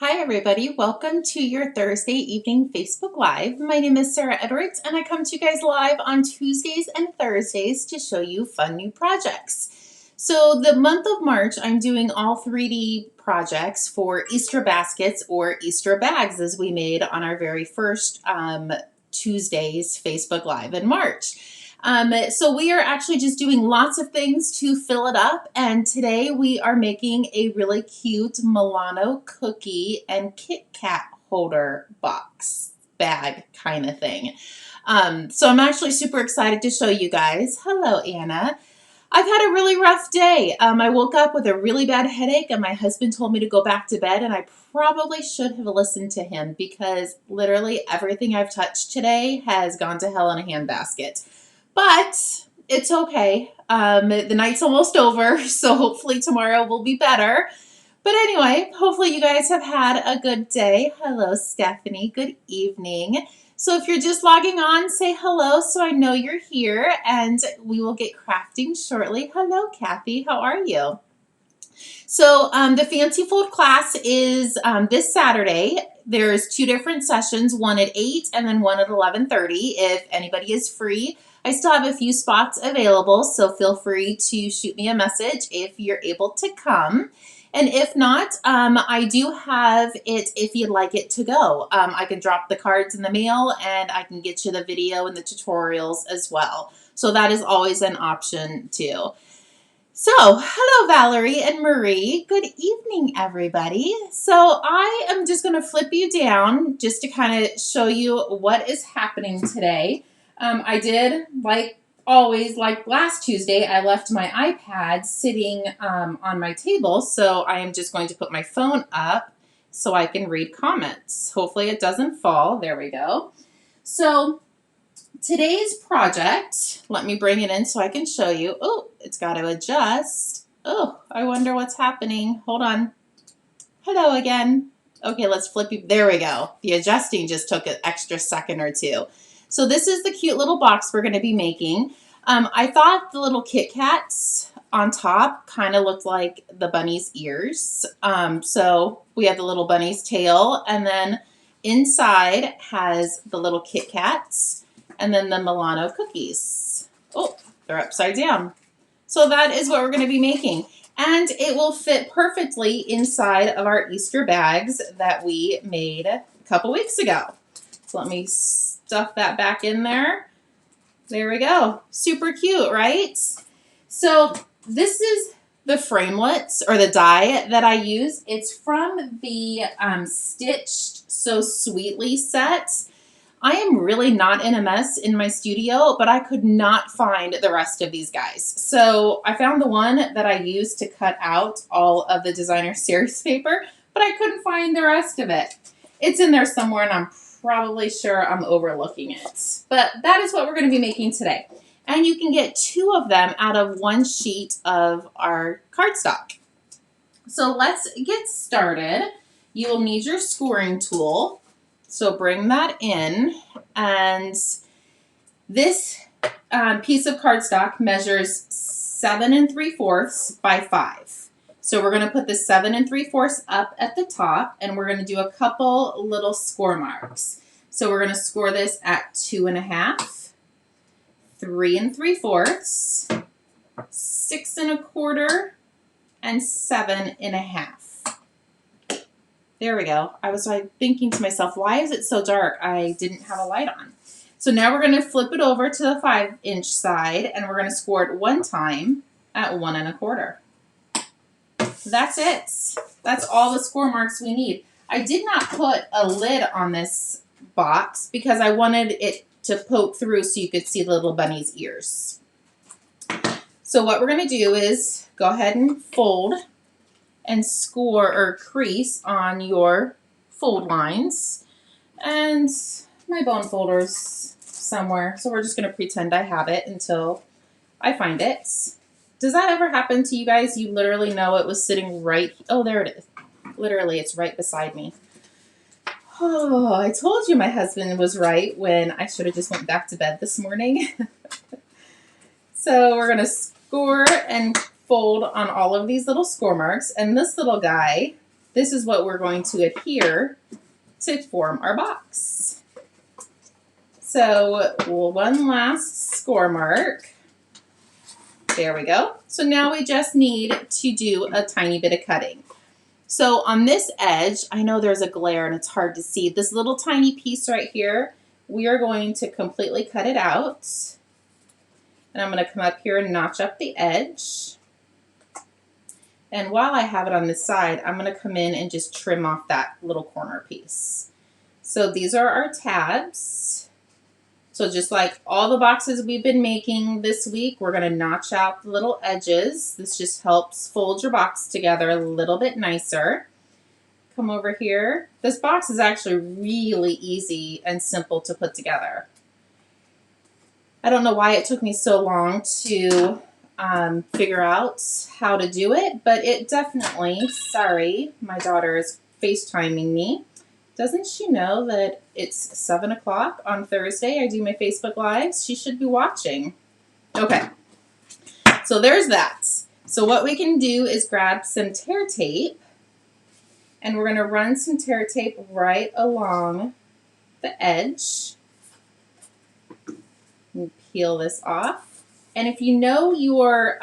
Hi everybody, welcome to your Thursday evening Facebook Live. My name is Sarah Edwards and I come to you guys live on Tuesdays and Thursdays to show you fun new projects. So the month of March, I'm doing all 3D projects for Easter baskets or Easter bags as we made on our very first Tuesday's Facebook Live in March. So we are actually just doing lots of things to fill it up, and today we are making a really cute Milano cookie and KitKat holder box bag kind of thing. So I'm actually super excited to show you guys. Hello, Anna. I've had a really rough day. I woke up with a really bad headache and my husband told me to go back to bed, and I probably should have listened to him because literally everything I've touched today has gone to hell in a handbasket. But it's okay. The night's almost over, so hopefully tomorrow will be better. But anyway, hopefully you guys have had a good day. Hello, Stephanie. Good evening. So if you're just logging on, say hello so I know you're here, and we will get crafting shortly. Hello, Kathy. How are you? So the Fancy Fold class is this Saturday. There's two different sessions, one at 8 and then one at 11:30 if anybody is free. I still have a few spots available, so feel free to shoot me a message if you're able to come. And if not, I do have it if you'd like it to go. I can drop the cards in the mail and I can get you the video and the tutorials as well. So that is always an option too. So, hello Valerie and Marie. Good evening, everybody. So I am just going to flip you down just to kind of show you what is happening today. I did, like always, like last Tuesday, I left my iPad sitting on my table. So I am just going to put my phone up so I can read comments. Hopefully it doesn't fall. There we go. So today's project, let me bring it in so I can show you. Oh, it's got to adjust. Oh, I wonder what's happening. Hold on. Hello again. Okay, let's flip you. There we go. The adjusting just took an extra second or two. So this is the cute little box we're going to be making. I thought the little Kit Kats on top kind of looked like the bunny's ears. So we have the little bunny's tail, and then inside has the little Kit Kats, and then the Milano cookies. Oh, they're upside down. So that is what we're going to be making. And it will fit perfectly inside of our Easter bags that we made a couple weeks ago. So let me stuff that back in there. There we go. Super cute, right? So this is the framelits or the die that I use. It's from the Stitched So Sweetly set. I am really not in a mess in my studio, but I could not find the rest of these guys. So I found the one that I used to cut out all of the designer series paper, but I couldn't find the rest of it. It's in there somewhere and I'm probably sure I'm overlooking it. But that is what we're going to be making today. And you can get 2 of them out of 1 sheet of our cardstock. So let's get started. You will need your scoring tool. So bring that in, and this piece of cardstock measures 7 3/4 by 5. So we're going to put the 7 3/4 up at the top, and we're going to do a couple little score marks. So we're going to score this at 2 1/2, 3 3/4, 6 1/4, and 7 1/2. There we go. I was like thinking to myself, why is it so dark? I didn't have a light on. So now we're going to flip it over to the 5-inch side, and we're going to score it 1 time at 1 1/4. That's it. That's all the score marks we need. I did not put a lid on this box because I wanted it to poke through so you could see the little bunny's ears. So what we're going to do is go ahead and fold and score or crease on your fold lines. And my bone folder's somewhere, so we're just going to pretend I have it until I find it. Does that ever happen to you guys? You literally know it was sitting right, oh, there it is. Literally, it's right beside me. Oh, I told you my husband was right when I should have just went back to bed this morning. So we're going to score and fold on all of these little score marks, and this little guy this is what we're going to adhere to form our box. So one last score mark. There we go. So now we just need to do a tiny bit of cutting. So on this edge, I know there's a glare and it's hard to see. This little tiny piece right here, we are going to completely cut it out. And I'm going to come up here and notch up the edge. And while I have it on this side, I'm going to come in and just trim off that little corner piece. So these are our tabs. So just like all the boxes we've been making this week, we're going to notch out the little edges. This just helps fold your box together a little bit nicer. Come over here. This box is actually really easy and simple to put together. I don't know why it took me so long to figure out how to do it, but it definitely, sorry, my daughter is FaceTiming me. Doesn't she know that it's 7 o'clock on Thursday? I do my Facebook Lives. She should be watching. Okay, so there's that. So what we can do is grab some tear tape, and we're going to run some tear tape right along the edge. And peel this off. And if you know your,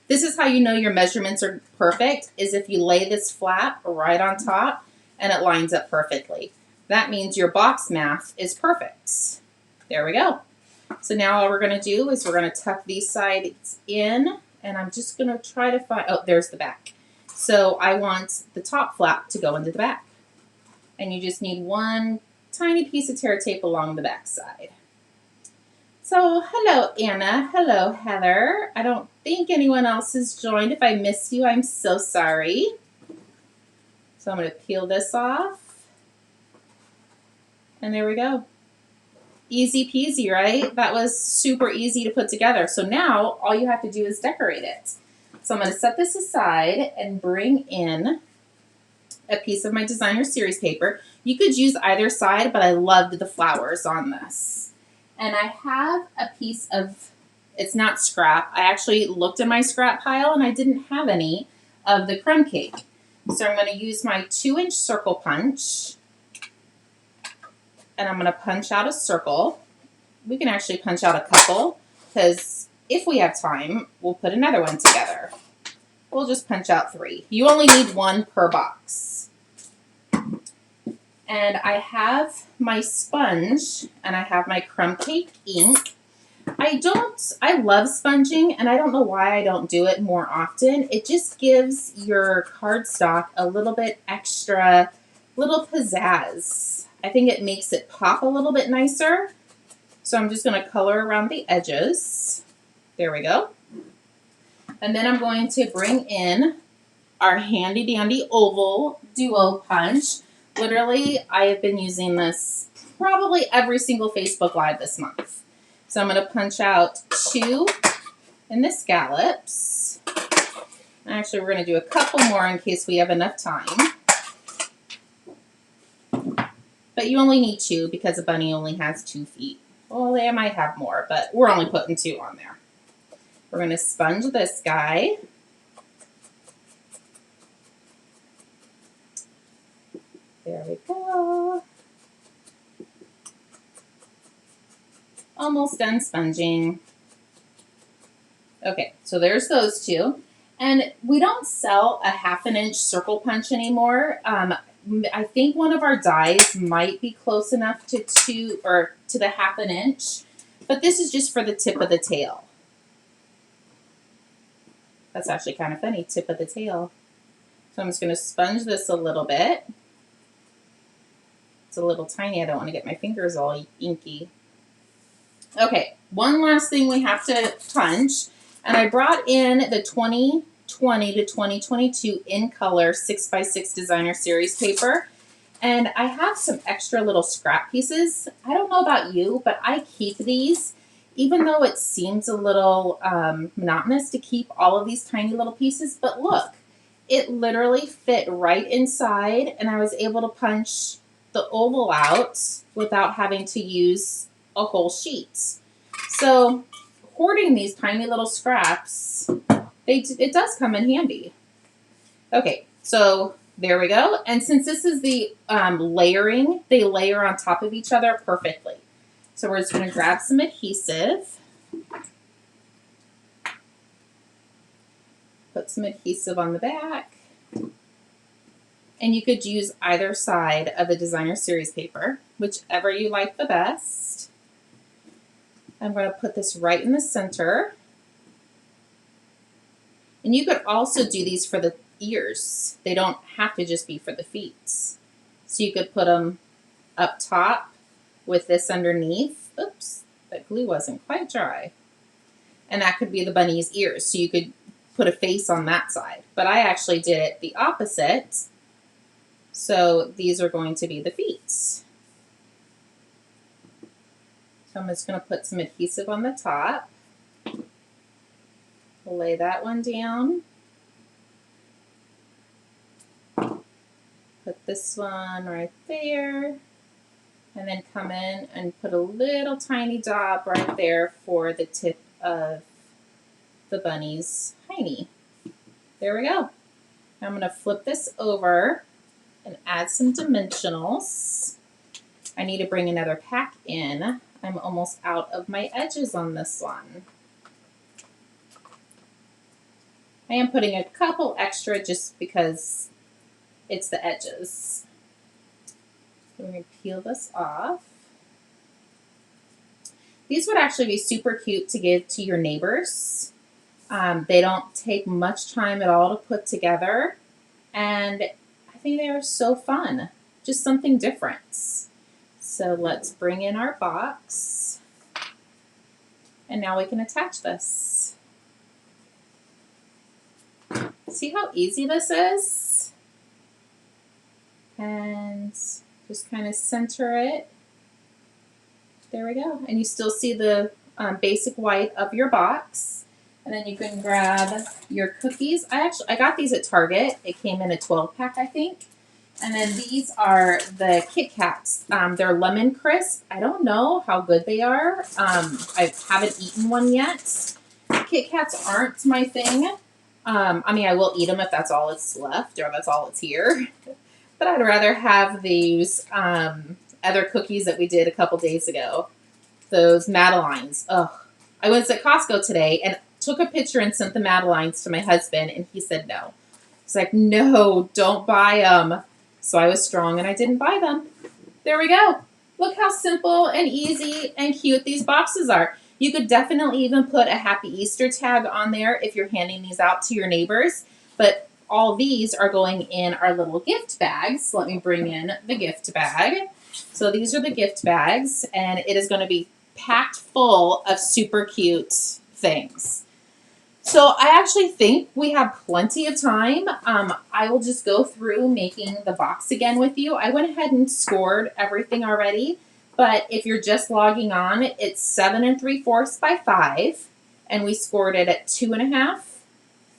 this is how you know your measurements are perfect, is if you lay this flap right on top and it lines up perfectly. That means your box math is perfect. There we go. So now all we're going to do is we're going to tuck these sides in, and I'm just going to try to find, oh, there's the back. So I want the top flap to go into the back. And you just need one tiny piece of tear tape along the back side. So hello, Anna. Hello, Heather. I don't think anyone else has joined. If I missed you, I'm so sorry. So I'm going to peel this off. And there we go. Easy peasy, right? That was super easy to put together. So now all you have to do is decorate it. So I'm going to set this aside and bring in a piece of my designer series paper. You could use either side, but I loved the flowers on this. And I have a piece of, it's not scrap. I actually looked in my scrap pile and I didn't have any of the crumb cake. So I'm going to use my 2-inch circle punch. And I'm going to punch out a circle. We can actually punch out a couple, because if we have time, we'll put another one together. We'll just punch out 3. You only need 1 per box. And I have my sponge, and I have my crumb cake ink. I love sponging, and I don't know why I don't do it more often. It just gives your cardstock a little bit extra, little pizzazz. I think it makes it pop a little bit nicer. So I'm just going to color around the edges. There we go. And then I'm going to bring in our handy dandy oval duo punch. Literally, I have been using this probably every single Facebook Live this month. So I'm going to punch out 2 in the scallops. Actually, we're going to do a couple more in case we have enough time. But you only need 2 because a bunny only has 2 feet. Well, they might have more, but we're only putting 2 on there. We're going to sponge this guy. There we go. Almost done sponging. Okay, so there's those 2. And we don't sell a 1/2 inch circle punch anymore. I think one of our dies might be close enough to to the 1/2 inch, but this is just for the tip of the tail. That's actually kind of funny, tip of the tail. So I'm just going to sponge this a little bit. It's a little tiny. I don't want to get my fingers all inky. Okay, one last thing we have to punch, and I brought in the 2020 to 2022 in color 6x6 designer series paper, and I have some extra little scrap pieces. I don't know about you, but I keep these, even though it seems a little monotonous to keep all of these tiny little pieces. But look, it literally fit right inside, and I was able to punch the oval out without having to use a whole sheet. So hoarding these tiny little scraps, it does come in handy. Okay, so There we go. And since this is the layering, they layer on top of each other perfectly. So we're just going to grab some adhesive. Put some adhesive on the back. And you could use either side of the designer series paper, whichever you like the best. I'm going to put this right in the center. And you could also do these for the ears. They don't have to just be for the feet. So you could put them up top with this underneath. Oops, that glue wasn't quite dry. And that could be the bunny's ears. So you could put a face on that side. But I actually did it the opposite. So these are going to be the feet. So I'm just going to put some adhesive on the top. Lay that one down. Put this one right there. And then come in and put a little tiny dab right there for the tip of the bunny's hiney. There we go. I'm going to flip this over and add some dimensionals. I need to bring another pack in. I'm almost out of my edges on this one. I am putting a couple extra just because it's the edges. So we're going to peel this off. These would actually be super cute to give to your neighbors. They don't take much time at all to put together. And I think they are so fun. Just something different. So let's bring in our box. And now we can attach this. See how easy this is? And just kind of center it. There we go. And you still see the basic white of your box. And then you can grab your cookies. I got these at Target. It came in a 12-pack, I think. And then these are the KitKats. They're lemon crisp. I don't know how good they are. I haven't eaten one yet. KitKats aren't my thing. I mean, I will eat them if that's all it's left or that's all it's here. But I'd rather have these other cookies that we did a couple days ago. Those Madeleines. Ugh. I was at Costco today and took a picture and sent the Madeleines to my husband, and he said no. He's like, no, don't buy them. So I was strong and I didn't buy them. There we go. Look how simple and easy and cute these boxes are. You could definitely even put a Happy Easter tag on there if you're handing these out to your neighbors. But all these are going in our little gift bags. Let me bring in the gift bag. So these are the gift bags, and it is going to be packed full of super cute things. So I actually think we have plenty of time. I will just go through making the box again with you. I went ahead and scored everything already, but if you're just logging on, it's 7 3/4 by 5, and we scored it at 2 1/2,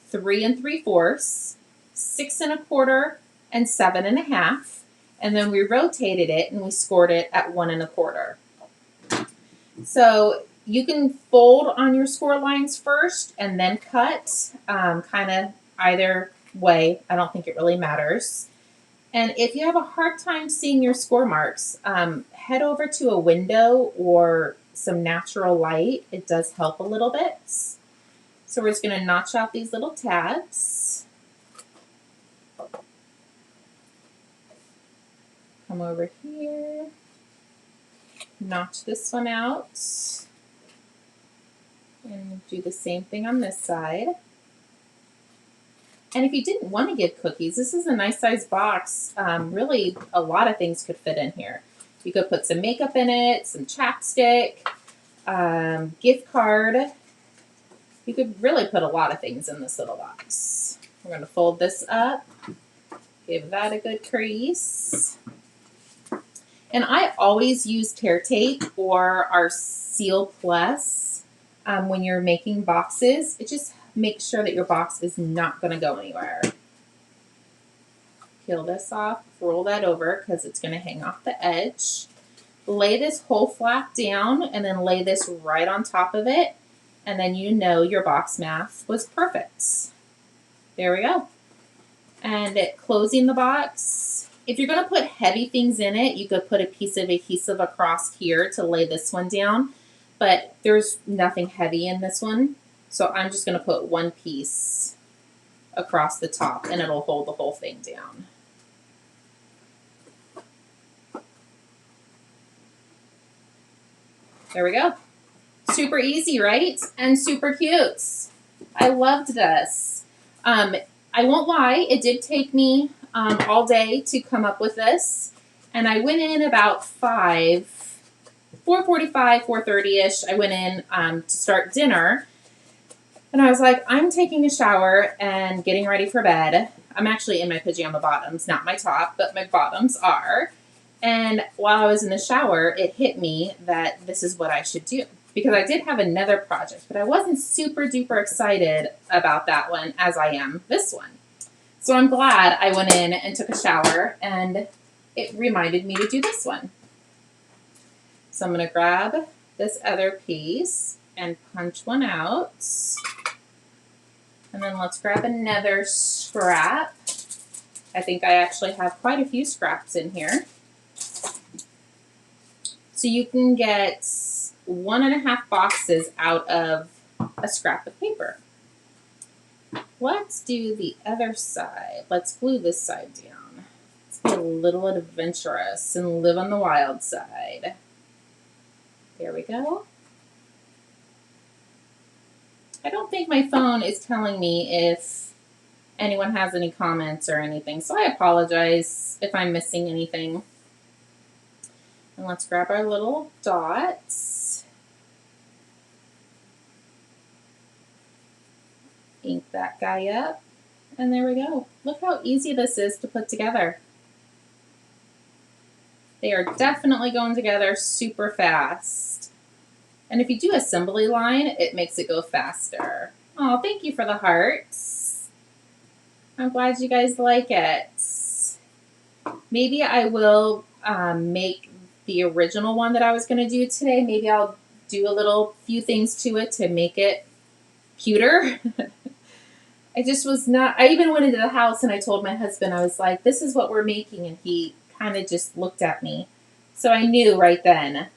3 3/4, 6 1/4, and 7 1/2, and then we rotated it and we scored it at 1 1/4. So you can fold on your score lines first and then cut, kind of either way. I don't think it really matters. And if you have a hard time seeing your score marks, head over to a window or some natural light. It does help a little bit. So we're just going to notch out these little tabs. Come over here. Notch this one out. And do the same thing on this side. And if you didn't want to give cookies, this is a nice size box. Really, a lot of things could fit in here. You could put some makeup in it, some chapstick, gift card. You could really put a lot of things in this little box. We're going to fold this up, give that a good crease. And I always use tear tape or our Seal Plus when you're making boxes. It just makes sure that your box is not going to go anywhere. Peel this off, roll that over because it's going to hang off the edge. Lay this whole flap down and then lay this right on top of it. And then you know your box math was perfect. There we go. And closing the box, if you're going to put heavy things in it, you could put a piece of adhesive across here to lay this one down. But there's nothing heavy in this one. So I'm just going to put one piece across the top and it'll hold the whole thing down. There we go. Super easy, right? And super cute. I loved this. I won't lie, it did take me all day to come up with this. And I went in about 4:45, 4:30-ish. I went in to start dinner. And I was like, I'm taking a shower and getting ready for bed. I'm actually in my pajama bottoms, not my top, but my bottoms are. And while I was in the shower, it hit me that this is what I should do. Because I did have another project, but I wasn't super duper excited about that one as I am this one. So I'm glad I went in and took a shower and it reminded me to do this one. So I'm going to grab this other piece and punch one out. And then let's grab another scrap. I think I actually have quite a few scraps in here. So you can get 1.5 boxes out of a scrap of paper. Let's do the other side. Let's glue this side down. Let's be a little adventurous and live on the wild side. There we go. I don't think my phone is telling me if anyone has any comments or anything, so I apologize if I'm missing anything. And let's grab our little dots. Ink that guy up. And there we go. Look how easy this is to put together. They are definitely going together super fast. And if you do assembly line, it makes it go faster. Oh, thank you for the hearts. I'm glad you guys like it. Maybe I will make the original one that I was going to do today. Maybe I'll do a few things to it to make it cuter. I even went into the house and I told my husband, I was like, this is what we're making. And he kind of just looked at me. So I knew right then,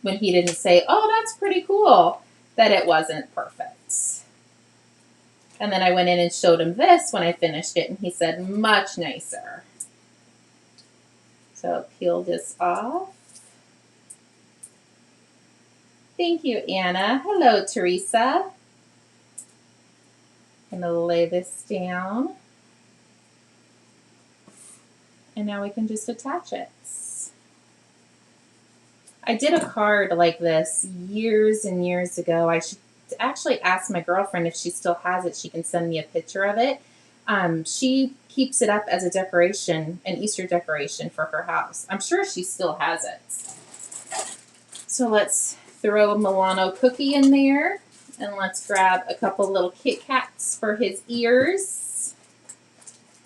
when he didn't say, oh, that's pretty cool, that it wasn't perfect. And then I went in and showed him this when I finished it, and he said, much nicer. So peel this off. Thank you, Anna. Hello, Teresa. I'm going to lay this down. And now we can just attach it. I did a card like this years and years ago. I should actually ask my girlfriend if she still has it. She can send me a picture of it. She keeps it up as a decoration, an Easter decoration for her house. I'm sure she still has it. So let's throw a Milano cookie in there. And let's grab a couple little KitKats for his ears.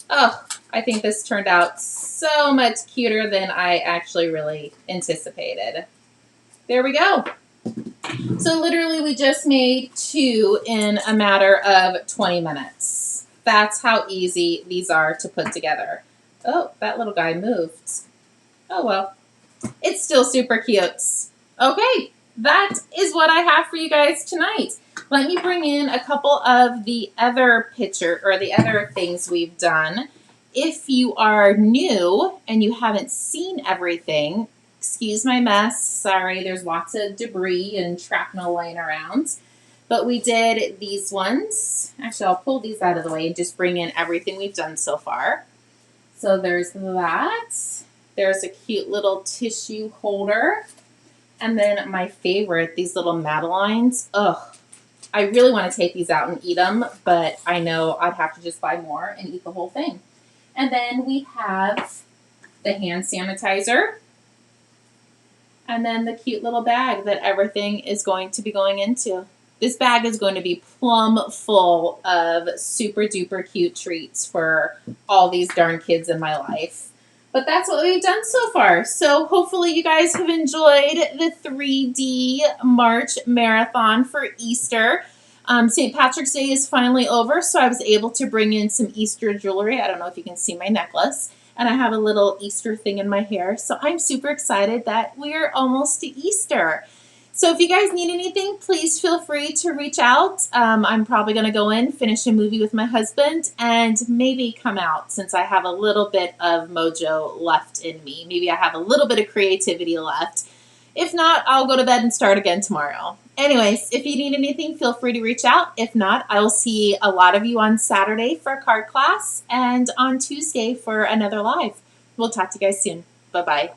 Oh, I think this turned out so much cuter than I actually really anticipated. There we go. So literally we just made 2 in a matter of 20 minutes. That's how easy these are to put together. Oh, that little guy moved. Oh well, it's still super cute. Okay, that is what I have for you guys tonight. Let me bring in a couple of the other things we've done. If you are new and you haven't seen everything, excuse my mess. Sorry, there's lots of debris and shrapnel laying around. But we did these ones. Actually, I'll pull these out of the way and just bring in everything we've done so far. So there's that. There's a cute little tissue holder. And then my favorite, these little Madelines. Ugh. I really want to take these out and eat them, but I know I'd have to just buy more and eat the whole thing. And then we have the hand sanitizer. And then the cute little bag that everything is going to be going into. This bag is going to be plumb full of super duper cute treats for all these darn kids in my life. But that's what we've done so far. So hopefully you guys have enjoyed the 3D March Marathon for Easter. St. Patrick's Day is finally over, so I was able to bring in some Easter jewelry. I don't know if you can see my necklace. And I have a little Easter thing in my hair. So I'm super excited that we're almost to Easter. So if you guys need anything, please feel free to reach out. I'm probably going to go in, finish a movie with my husband, and maybe come out since I have a little bit of mojo left in me. Maybe I have a little bit of creativity left. If not, I'll go to bed and start again tomorrow. Anyways, if you need anything, feel free to reach out. If not, I will see a lot of you on Saturday for a card class and on Tuesday for another live. We'll talk to you guys soon. Bye-bye.